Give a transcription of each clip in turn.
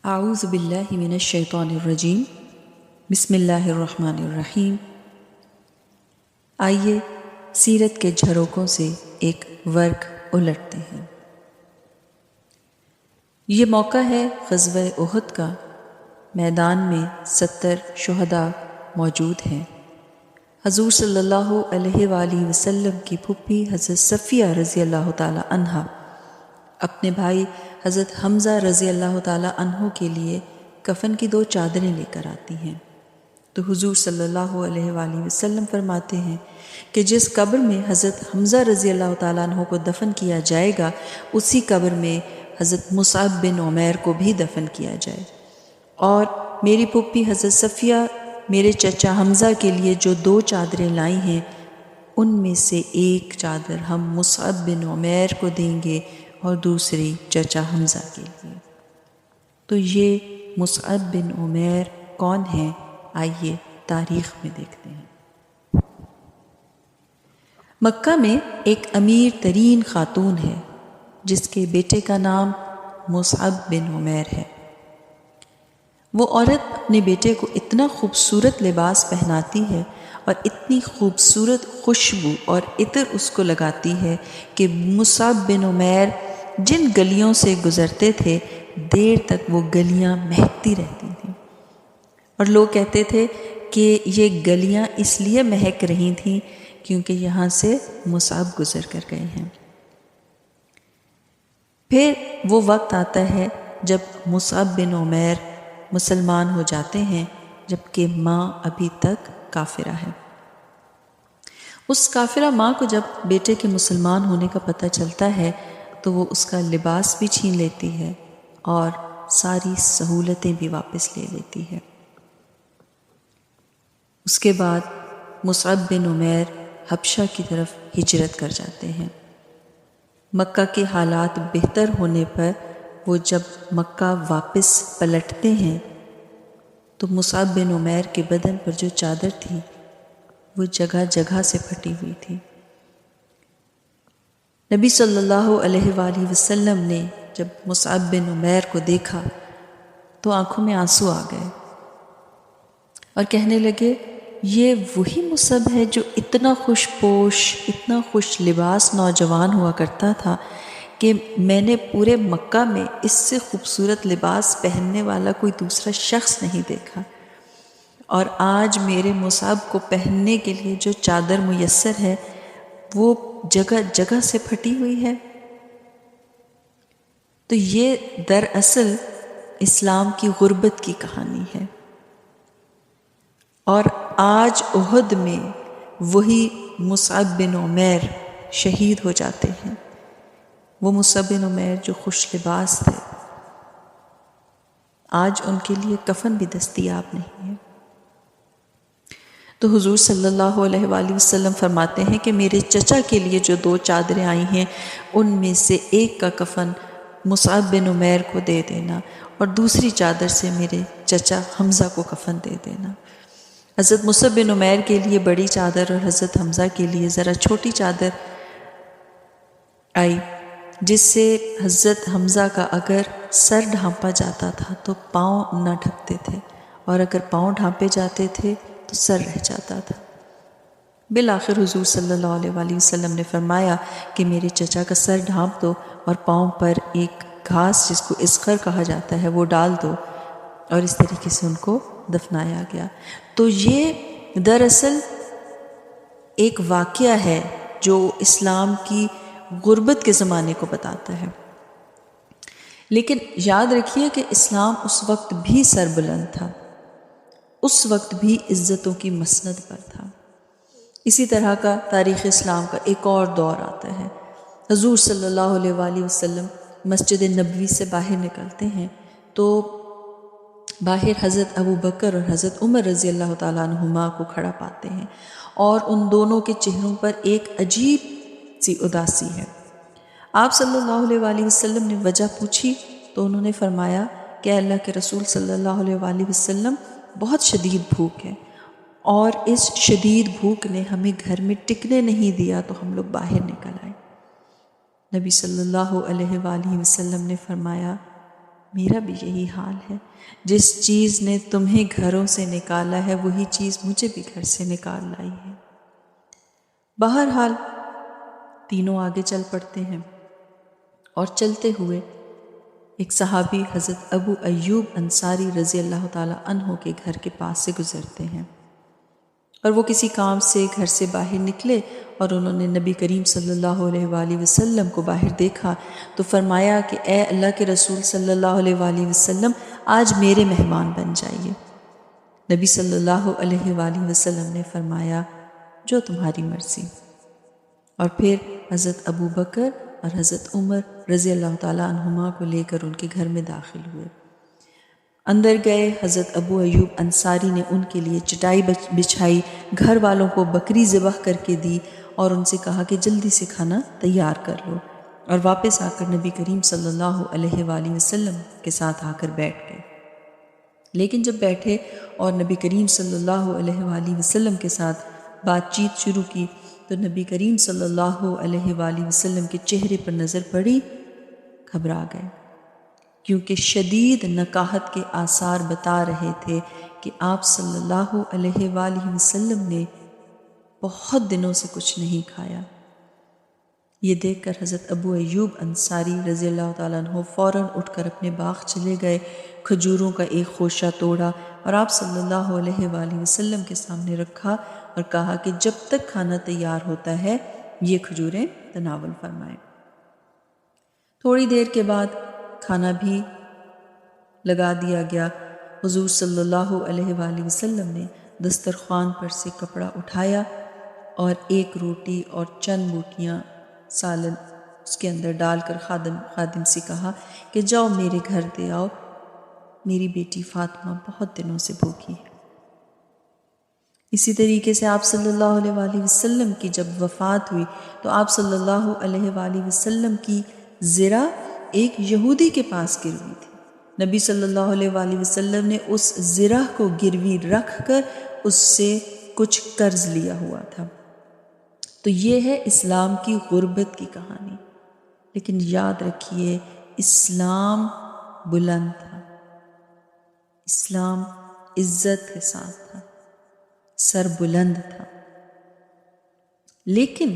اعوذ باللہ من الشیطان الرجیم بسم اللہ الرحمن الرحیم۔ آئیے سیرت کے جھروکوں سے ایک ورق الٹتے ہیں۔ یہ موقع ہے غزوہ احد کا۔ میدان میں 70 شہداء موجود ہیں۔ حضور صلی اللہ علیہ وآلہ وسلم کی پھوپھی حضرت صفیہ رضی اللہ تعالی عنہا اپنے بھائی حضرت حمزہ رضی اللہ تعالی عنہ کے لیے کفن کی 2 چادریں لے کر آتی ہیں، تو حضور صلی اللہ علیہ وآلہ وسلم فرماتے ہیں کہ جس قبر میں حضرت حمزہ رضی اللہ تعالیٰ عنہ کو دفن کیا جائے گا، اسی قبر میں حضرت مصعب بن عمیر کو بھی دفن کیا جائے، اور میری پھوپھی حضرت صفیہ میرے چچا حمزہ کے لیے جو 2 چادریں لائی ہیں، ان میں سے ایک چادر ہم مصعب بن عمیر کو دیں گے اور دوسری چچا حمزہ کے لیے۔ تو یہ مصعب بن عمیر کون ہیں؟ آئیے تاریخ میں دیکھتے ہیں۔ مکہ میں ایک امیر ترین خاتون ہے جس کے بیٹے کا نام مصعب بن عمیر ہے۔ وہ عورت اپنے بیٹے کو اتنا خوبصورت لباس پہناتی ہے اور اتنی خوبصورت خوشبو اور عطر اس کو لگاتی ہے کہ مصعب بن عمیر جن گلیوں سے گزرتے تھے دیر تک وہ گلیاں مہکتی رہتی تھیں، اور لوگ کہتے تھے کہ یہ گلیاں اس لیے مہک رہی تھیں کیونکہ یہاں سے مصعب گزر کر گئے ہیں۔ پھر وہ وقت آتا ہے جب مصعب بن عمیر مسلمان ہو جاتے ہیں، جبکہ ماں ابھی تک کافرہ ہے۔ اس کافرہ ماں کو جب بیٹے کے مسلمان ہونے کا پتہ چلتا ہے تو وہ اس کا لباس بھی چھین لیتی ہے اور ساری سہولتیں بھی واپس لے لیتی ہے۔ اس کے بعد مصعب بن عمیر حبشہ کی طرف ہجرت کر جاتے ہیں۔ مکہ کے حالات بہتر ہونے پر وہ جب مکہ واپس پلٹتے ہیں تو مصعب بن عمیر کے بدن پر جو چادر تھی وہ جگہ جگہ سے پھٹی ہوئی تھی۔ نبی صلی اللہ علیہ وآلہ وسلم نے جب مصعب بن عمیر کو دیکھا تو آنکھوں میں آنسو آ گئے اور کہنے لگے، یہ وہی مصعب ہے جو اتنا خوش پوش، اتنا خوش لباس نوجوان ہوا کرتا تھا کہ میں نے پورے مکہ میں اس سے خوبصورت لباس پہننے والا کوئی دوسرا شخص نہیں دیکھا، اور آج میرے مصعب کو پہننے کے لیے جو چادر میسر ہے وہ جگہ جگہ سے پھٹی ہوئی ہے۔ تو یہ دراصل اسلام کی غربت کی کہانی ہے، اور آج احد میں وہی مصعب بن عمیر شہید ہو جاتے ہیں۔ وہ مصعب بن عمیر جو خوش لباس تھے، آج ان کے لیے کفن بھی دستیاب نہیں ہے۔ تو حضور صلی اللہ علیہ وآلہ وسلم فرماتے ہیں کہ میرے چچا کے لیے جو 2 چادریں آئی ہیں ان میں سے ایک کا کفن مصعب بن عمیر کو دے دینا اور دوسری چادر سے میرے چچا حمزہ کو کفن دے دینا۔ حضرت مصعب بن عمیر کے لیے بڑی چادر اور حضرت حمزہ کے لیے ذرا چھوٹی چادر آئی، جس سے حضرت حمزہ کا اگر سر ڈھانپا جاتا تھا تو پاؤں نہ ڈھکتے تھے، اور اگر پاؤں ڈھانپے جاتے تھے تو سر رہ جاتا تھا۔ بالآخر حضور صلی اللہ علیہ وآلہ وسلم نے فرمایا کہ میرے چچا کا سر ڈھانپ دو اور پاؤں پر ایک گھاس جس کو اذخر کہا جاتا ہے وہ ڈال دو، اور اس طریقے سے ان کو دفنایا گیا۔ تو یہ دراصل ایک واقعہ ہے جو اسلام کی غربت کے زمانے کو بتاتا ہے، لیکن یاد رکھیے کہ اسلام اس وقت بھی سربلند تھا، اس وقت بھی عزتوں کی مسند پر تھا۔ اسی طرح کا تاریخ اسلام کا ایک اور دور آتا ہے۔ حضور صلی اللہ علیہ وآلہ وسلم مسجد نبوی سے باہر نکلتے ہیں تو باہر حضرت ابو بکر اور حضرت عمر رضی اللہ تعالیٰ عنہما کو کھڑا پاتے ہیں، اور ان دونوں کے چہروں پر ایک عجیب سی اداسی ہے۔ آپ صلی اللہ علیہ وآلہ وسلم نے وجہ پوچھی تو انہوں نے فرمایا کہ اللہ کے رسول صلی اللہ علیہ وآلہ وسلم بہت شدید بھوک ہے، اور اس شدید بھوک نے ہمیں گھر میں ٹکنے نہیں دیا تو ہم لوگ باہر نکل آئے۔ نبی صلی اللہ علیہ وآلہ وسلم نے فرمایا میرا بھی یہی حال ہے، جس چیز نے تمہیں گھروں سے نکالا ہے وہی چیز مجھے بھی گھر سے نکال لائی ہے۔ بہرحال تینوں آگے چل پڑتے ہیں اور چلتے ہوئے ایک صحابی حضرت ابو ایوب انصاری رضی اللہ تعالی عنہ کے گھر کے پاس سے گزرتے ہیں، اور وہ کسی کام سے گھر سے باہر نکلے اور انہوں نے نبی کریم صلی اللہ علیہ وآلہ وسلم کو باہر دیکھا تو فرمایا کہ اے اللہ کے رسول صلی اللہ علیہ وآلہ وسلم، آج میرے مہمان بن جائیے۔ نبی صلی اللہ علیہ وآلہ وسلم نے فرمایا جو تمہاری مرضی، اور پھر حضرت ابو بکر اور حضرت عمر رضی اللہ تعالیٰ عنہما کو لے کر ان کے گھر میں داخل ہوئے۔ اندر گئے، حضرت ابو ایوب انصاری نے ان کے لیے چٹائی بچھائی، گھر والوں کو بکری ذبح کر کے دی اور ان سے کہا کہ جلدی سے کھانا تیار کر لو، اور واپس آ کر نبی کریم صلی اللہ علیہ وآلہ وسلم کے ساتھ آ کر بیٹھ گئے۔ لیکن جب بیٹھے اور نبی کریم صلی اللہ علیہ وآلہ وسلم کے ساتھ بات چیت شروع کی تو نبی کریم صلی اللہ علیہ وآلہ وسلم کے چہرے پر نظر پڑی، گھبرا گئے، کیونکہ شدید نکاہت کے آثار بتا رہے تھے کہ آپ صلی اللہ علیہ وآلہ وسلم نے بہت دنوں سے کچھ نہیں کھایا۔ یہ دیکھ کر حضرت ابو ایوب انصاری رضی اللہ تعالیٰ عنہ فوراً اٹھ کر اپنے باغ چلے گئے، کھجوروں کا ایک خوشہ توڑا اور آپ صلی اللہ علیہ وآلہ وسلم کے سامنے رکھا اور کہا کہ جب تک کھانا تیار ہوتا ہے یہ کھجوریں تناول فرمائیں۔ تھوڑی دیر کے بعد کھانا بھی لگا دیا گیا۔ حضور صلی اللہ علیہ وآلہ وسلم نے دسترخوان پر سے کپڑا اٹھایا اور ایک روٹی اور چند بوٹیاں سالن اس کے اندر ڈال کر خادم سے کہا کہ جاؤ میرے گھر دے آؤ، میری بیٹی فاطمہ بہت دنوں سے بھوکی ہے۔ اسی طریقے سے آپ صلی اللہ علیہ وآلہ وسلم کی جب وفات ہوئی تو آپ صلی اللہ علیہ وآلہ وسلم کی زرہ ایک یہودی کے پاس گروی تھی۔ نبی صلی اللہ علیہ وآلہ وسلم نے اس زرہ کو گروی رکھ کر اس سے کچھ قرض لیا ہوا تھا۔ تو یہ ہے اسلام کی غربت کی کہانی۔ لیکن یاد رکھیے اسلام بلند تھا، اسلام عزت کے ساتھ تھا، سر بلند تھا، لیکن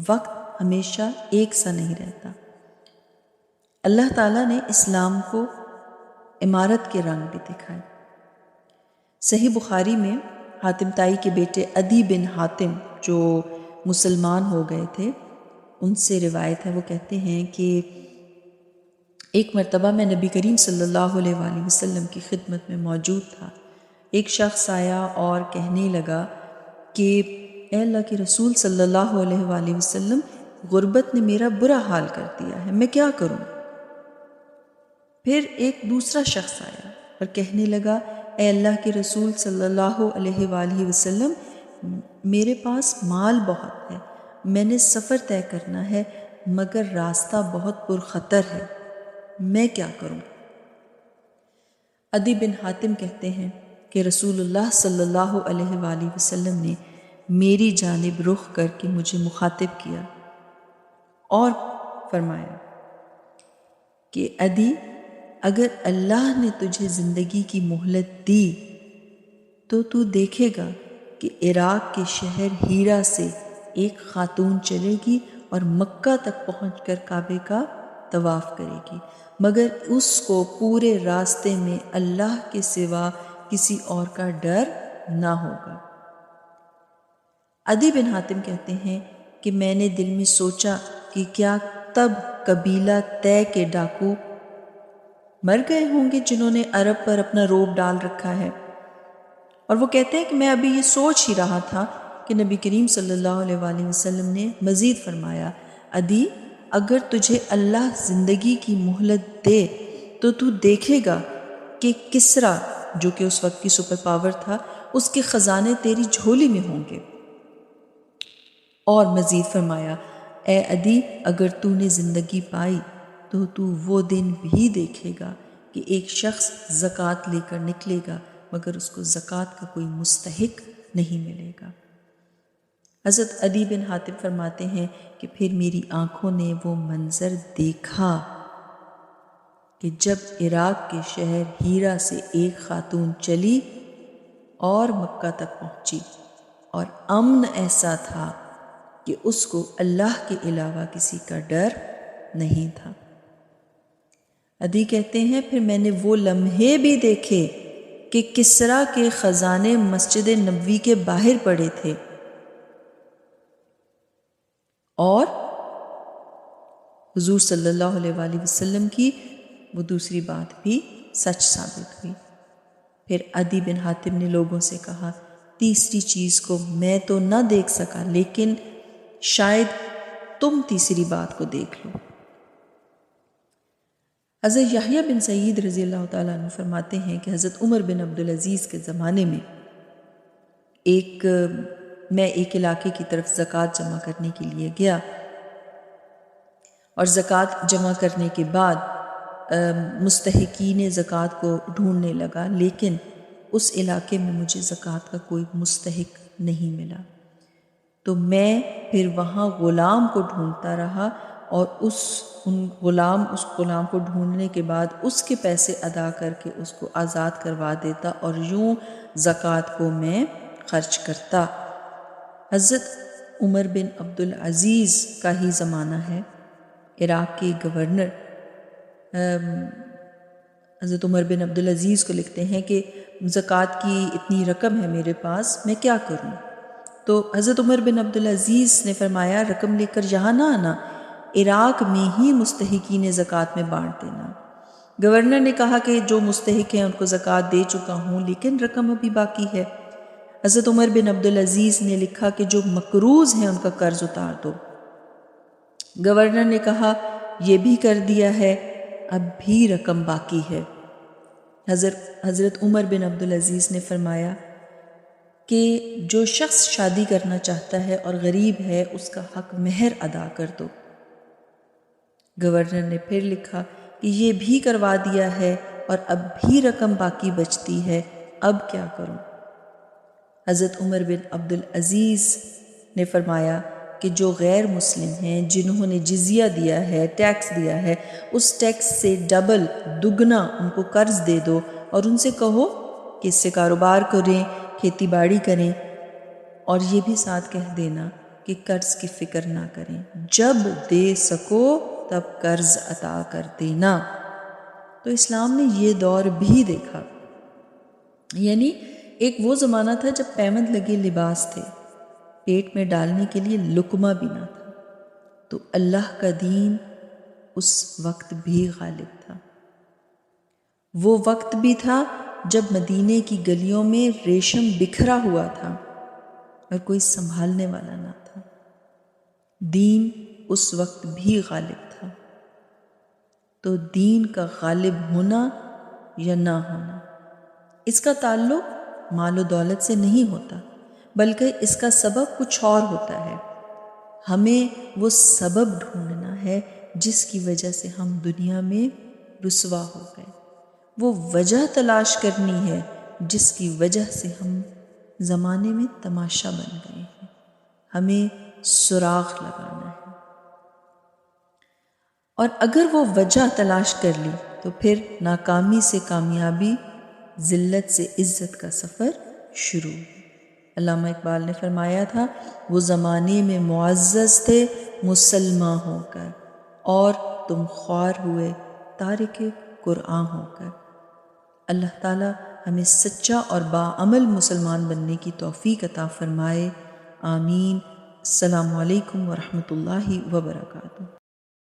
وقت ہمیشہ ایک سا نہیں رہتا۔ اللہ تعالیٰ نے اسلام کو عمارت کے رنگ بھی دکھائے۔ صحیح بخاری میں حاتم طائی کے بیٹے عدی بن حاتم جو مسلمان ہو گئے تھے ان سے روایت ہے، وہ کہتے ہیں کہ ایک مرتبہ میں نبی کریم صلی اللہ علیہ وآلہ وسلم کی خدمت میں موجود تھا۔ ایک شخص آیا اور کہنے لگا کہ اے اللہ کے رسول صلی اللہ علیہ وآلہ وسلم، غربت نے میرا برا حال کر دیا ہے، میں کیا کروں؟ پھر ایک دوسرا شخص آیا اور کہنے لگا اے اللہ کے رسول صلی اللہ علیہ وآلہ وسلم، میرے پاس مال بہت ہے، میں نے سفر طے کرنا ہے مگر راستہ بہت پرخطر ہے، میں کیا کروں؟ عدی بن حاتم کہتے ہیں کہ رسول اللہ صلی اللہ علیہ وآلہ وسلم نے میری جانب رخ کر کے مجھے مخاطب کیا اور فرمایا کہ عدی، اگر اللہ نے تجھے زندگی کی مہلت دی تو دیکھے گا کہ عراق کے شہر ہیرا سے ایک خاتون چلے گی اور مکہ تک پہنچ کر کعبے کا طواف کرے گی، مگر اس کو پورے راستے میں اللہ کے سوا کسی اور کا ڈر نہ ہوگا۔ عدی بن حاتم کہتے ہیں کہ میں نے دل میں سوچا کہ کیا تب قبیلہ طے کے ڈاکو مر گئے ہوں گے جنہوں نے عرب پر اپنا روب ڈال رکھا ہے؟ اور وہ کہتے ہیں کہ میں ابھی یہ سوچ ہی رہا تھا کہ نبی کریم صلی اللہ علیہ وآلہ وسلم نے مزید فرمایا، عدی، اگر تجھے اللہ زندگی کی مہلت دے تو دیکھے گا کہ کسرا، جو کہ اس وقت کی سپر پاور تھا، اس کے خزانے تیری جھولی میں ہوں گے۔ اور مزید فرمایا، اے عدی، اگر تو نے زندگی پائی تو وہ دن بھی دیکھے گا کہ ایک شخص زکوٰۃ لے کر نکلے گا مگر اس کو زکوٰۃ کا کوئی مستحق نہیں ملے گا۔ حضرت عدی بن حاتم فرماتے ہیں کہ پھر میری آنکھوں نے وہ منظر دیکھا کہ جب عراق کے شہر ہیرا سے ایک خاتون چلی اور مکہ تک پہنچی اور امن ایسا تھا کہ اس کو اللہ کے علاوہ کسی کا ڈر نہیں تھا۔ عدی کہتے ہیں پھر میں نے وہ لمحے بھی دیکھے کہ کسریٰ کے خزانے مسجد نبوی کے باہر پڑے تھے، اور حضور صلی اللہ علیہ وآلہ وسلم کی وہ دوسری بات بھی سچ ثابت ہوئی۔ پھر عدی بن حاتم نے لوگوں سے کہا، تیسری چیز کو میں تو نہ دیکھ سکا، لیکن شاید تم تیسری بات کو دیکھ لو۔ حضرت یحییٰ بن سعید رضی اللہ تعالیٰ عنہ فرماتے ہیں کہ حضرت عمر بن عبدالعزیز کے زمانے میں میں ایک علاقے کی طرف زکوٰۃ جمع کرنے کے لیے گیا، اور زکوٰۃ جمع کرنے کے بعد مستحقین زکوٰۃ کو ڈھونڈنے لگا، لیکن اس علاقے میں مجھے زکوٰۃ کا کوئی مستحق نہیں ملا۔ تو میں پھر وہاں غلام کو ڈھونڈتا رہا، اور اس غلام کو ڈھونڈنے کے بعد اس کے پیسے ادا کر کے اس کو آزاد کروا دیتا، اور یوں زکوٰۃ کو میں خرچ کرتا۔ حضرت عمر بن عبدالعزیز کا ہی زمانہ ہے۔ عراق کے گورنر حضرت عمر بن عبدالعزیز کو لکھتے ہیں کہ زکوٰۃ کی اتنی رقم ہے میرے پاس، میں کیا کروں؟ تو حضرت عمر بن عبدالعزیز نے فرمایا، رقم لے کر یہاں نہ آنا، عراق میں ہی مستحقین زکوٰۃ میں بانٹ دینا۔ گورنر نے کہا کہ جو مستحق ہیں ان کو زکوٰۃ دے چکا ہوں، لیکن رقم ابھی باقی ہے۔ حضرت عمر بن عبدالعزیز نے لکھا کہ جو مقروض ہیں ان کا قرض اتار دو۔ گورنر نے کہا یہ بھی کر دیا ہے، اب بھی رقم باقی ہے۔ حضرت عمر بن عبدالعزیز نے فرمایا کہ جو شخص شادی کرنا چاہتا ہے اور غریب ہے اس کا حق مہر ادا کر دو۔ گورنر نے پھر لکھا کہ یہ بھی کروا دیا ہے اور اب بھی رقم باقی بچتی ہے، اب کیا کروں؟ حضرت عمر بن عبدالعزیز نے فرمایا کہ جو غیر مسلم ہیں، جنہوں نے جزیہ دیا ہے، ٹیکس دیا ہے، اس ٹیکس سے ڈبل دگنا ان کو قرض دے دو، اور ان سے کہو کہ اس سے کاروبار کریں، کھیتی باڑی کریں، اور یہ بھی ساتھ کہہ دینا کہ قرض کی فکر نہ کریں، جب دے سکو تب قرض عطا کر دینا۔ تو اسلام نے یہ دور بھی دیکھا، یعنی ایک وہ زمانہ تھا جب پیمند لگے لباس تھے، پیٹ میں ڈالنے کے لیے لقمہ بھی نہ تھا، تو اللہ کا دین اس وقت بھی غالب تھا۔ وہ وقت بھی تھا جب مدینے کی گلیوں میں ریشم بکھرا ہوا تھا اور کوئی سنبھالنے والا نہ تھا۔ دین اس وقت بھی غالب تھا۔ تو دین کا غالب ہونا یا نہ ہونا، اس کا تعلق مال و دولت سے نہیں ہوتا، بلکہ اس کا سبب کچھ اور ہوتا ہے۔ ہمیں وہ سبب ڈھونڈنا ہے جس کی وجہ سے ہم دنیا میں رسوا ہو گئے، وہ وجہ تلاش کرنی ہے جس کی وجہ سے ہم زمانے میں تماشا بن گئے ہیں، ہمیں سراغ لگانا ہے۔ اور اگر وہ وجہ تلاش کر لی تو پھر ناکامی سے کامیابی، ذلت سے عزت کا سفر شروع۔ علامہ اقبال نے فرمایا تھا، وہ زمانے میں معزز تھے مسلمان ہو کر، اور تم خوار ہوئے تارک قرآن ہو کر۔ اللہ تعالی ہمیں سچا اور باعمل مسلمان بننے کی توفیق عطا فرمائے، آمین۔ السلام علیکم ورحمۃ اللہ وبرکاتہ۔